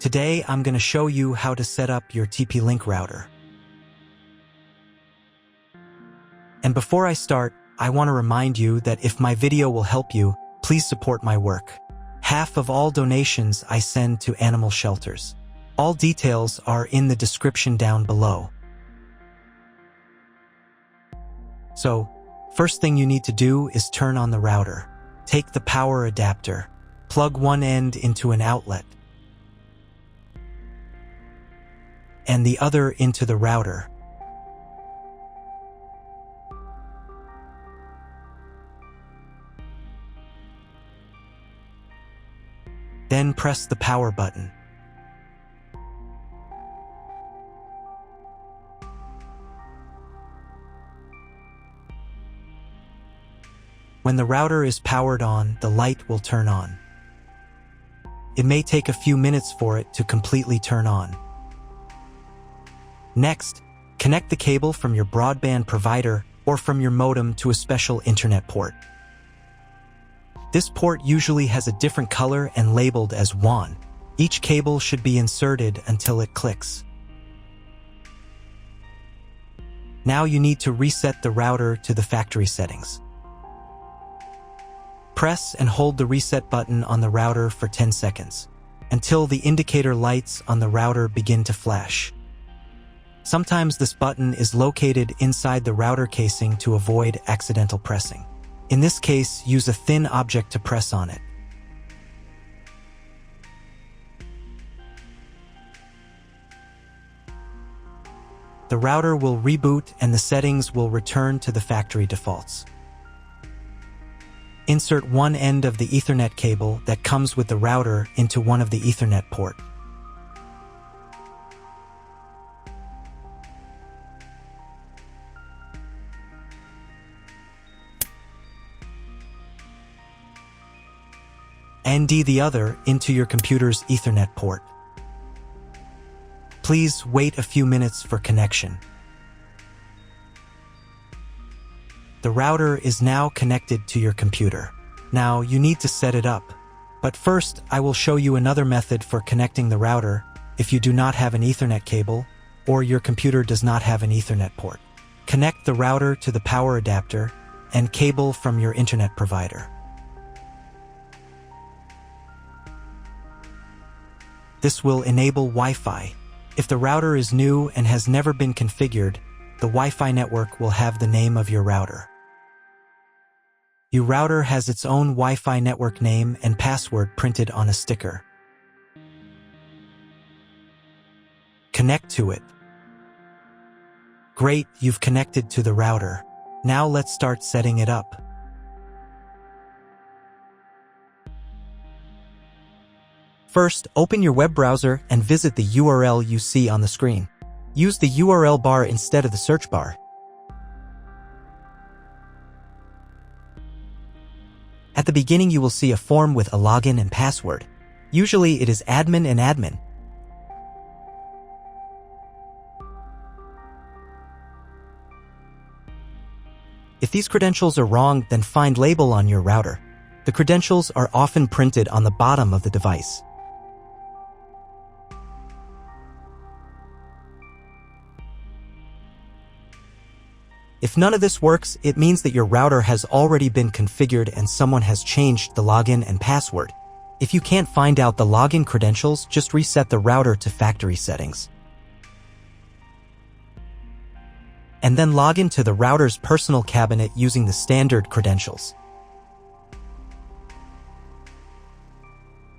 Today, I'm going to show you how to set up your TP-Link router. And before I start, I want to remind you that if my video will help you, please support my work. Half of all donations I send to animal shelters. All details are in the description down below. So, first thing you need to do is turn on the router. Take the power adapter. Plug one end into an outlet and the other into the router. Then press the power button. When the router is powered on, the light will turn on. It may take a few minutes for it to completely turn on. Next, connect the cable from your broadband provider or from your modem to a special internet port. This port usually has a different color and labeled as WAN. Each cable should be inserted until it clicks. Now you need to reset the router to the factory settings. Press and hold the reset button on the router for 10 seconds, until the indicator lights on the router begin to flash. Sometimes this button is located inside the router casing to avoid accidental pressing. In this case, use a thin object to press on it. The router will reboot and the settings will return to the factory defaults. Insert one end of the Ethernet cable that comes with the router into one of the Ethernet port. And the other into your computer's Ethernet port. Please wait a few minutes for connection. The router is now connected to your computer. Now you need to set it up. But first, I will show you another method for connecting the router if you do not have an Ethernet cable or your computer does not have an Ethernet port. Connect the router to the power adapter and cable from your internet provider. This will enable Wi-Fi. If the router is new and has never been configured, the Wi-Fi network will have the name of your router. Your router has its own Wi-Fi network name and password printed on a sticker. Connect to it. Great, you've connected to the router. Now let's start setting it up. First, open your web browser and visit the URL you see on the screen. Use the URL bar instead of the search bar. At the beginning, you will see a form with a login and password. Usually, it is admin and admin. If these credentials are wrong, then find label on your router. The credentials are often printed on the bottom of the device. If none of this works, it means that your router has already been configured and someone has changed the login and password. If you can't find out the login credentials, just reset the router to factory settings. And then log into the router's personal cabinet using the standard credentials.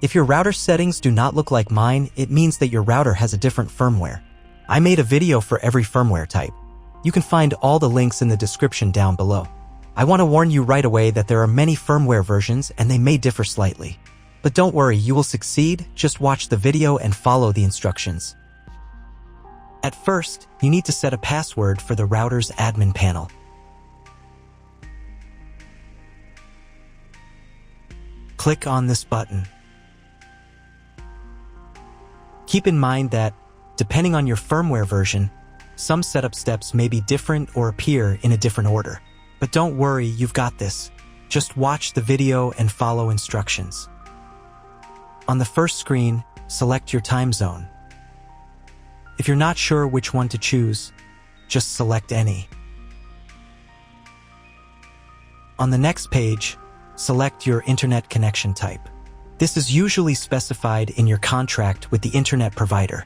If your router settings do not look like mine, it means that your router has a different firmware. I made a video for every firmware type. You can find all the links in the description down below. I want to warn you right away that there are many firmware versions and they may differ slightly. But don't worry, you will succeed. Just watch the video and follow the instructions. At first, you need to set a password for the router's admin panel. Click on this button. Keep in mind that, depending on your firmware version, some setup steps may be different or appear in a different order. But don't worry, you've got this. Just watch the video and follow instructions. On the first screen, select your time zone. If you're not sure which one to choose, just select any. On the next page, select your internet connection type. This is usually specified in your contract with the internet provider.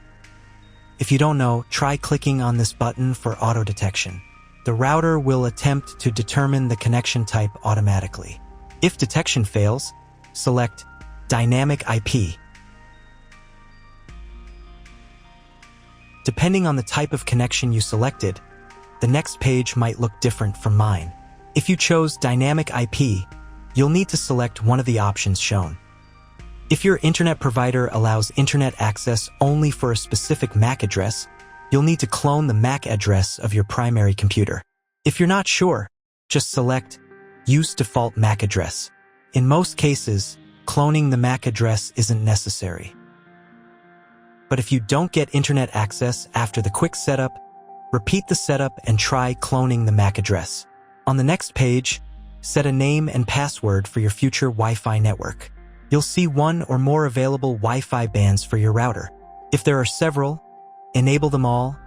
If you don't know, try clicking on this button for auto detection. The router will attempt to determine the connection type automatically. If detection fails, select Dynamic IP. Depending on the type of connection you selected, the next page might look different from mine. If you chose Dynamic IP, you'll need to select one of the options shown. If your internet provider allows internet access only for a specific MAC address, you'll need to clone the MAC address of your primary computer. If you're not sure, just select Use Default MAC Address. In most cases, cloning the MAC address isn't necessary. But if you don't get internet access after the quick setup, repeat the setup and try cloning the MAC address. On the next page, set a name and password for your future Wi-Fi network. You'll see one or more available Wi-Fi bands for your router. If there are several, enable them all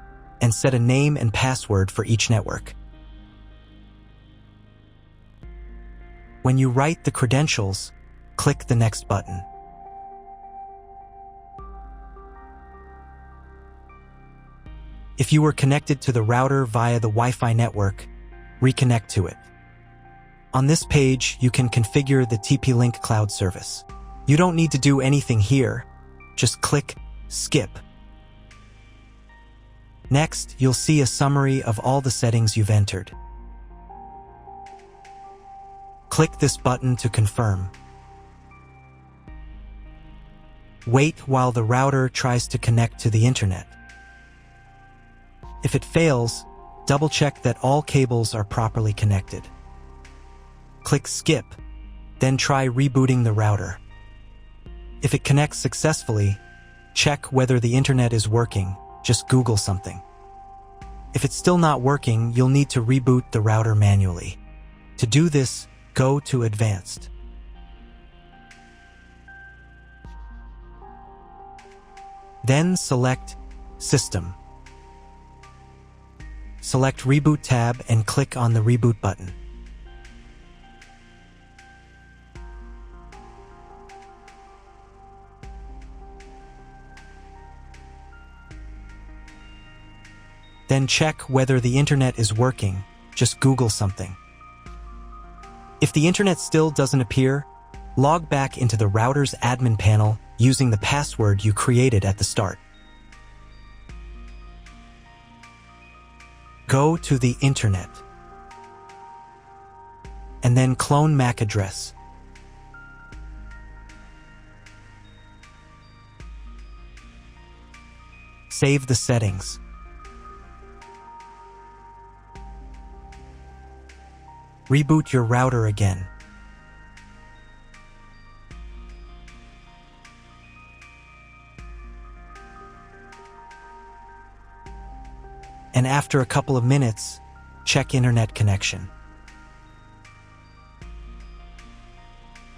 and set a name and password for each network. When you write the credentials, click the next button. If you were connected to the router via the Wi-Fi network, reconnect to it. On this page, you can configure the TP-Link cloud service. You don't need to do anything here, just click Skip. Next, you'll see a summary of all the settings you've entered. Click this button to confirm. Wait while the router tries to connect to the internet. If it fails, double-check that all cables are properly connected. Click Skip, then try rebooting the router. If it connects successfully, check whether the internet is working. Just Google something. If it's still not working, you'll need to reboot the router manually. To do this, go to Advanced. Then select System. Select Reboot tab and click on the Reboot button. Then check whether the internet is working. Just Google something. If the internet still doesn't appear, log back into the router's admin panel using the password you created at the start. Go to the internet and then clone MAC address. Save the settings. Reboot your router again. And after a couple of minutes, check internet connection.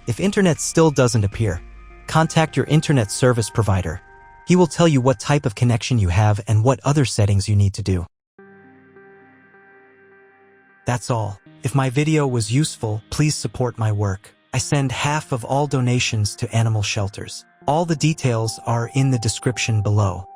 If internet still doesn't appear, contact your internet service provider. He will tell you what type of connection you have and what other settings you need to do. That's all. If my video was useful, please support my work. I send half of all donations to animal shelters. All the details are in the description below.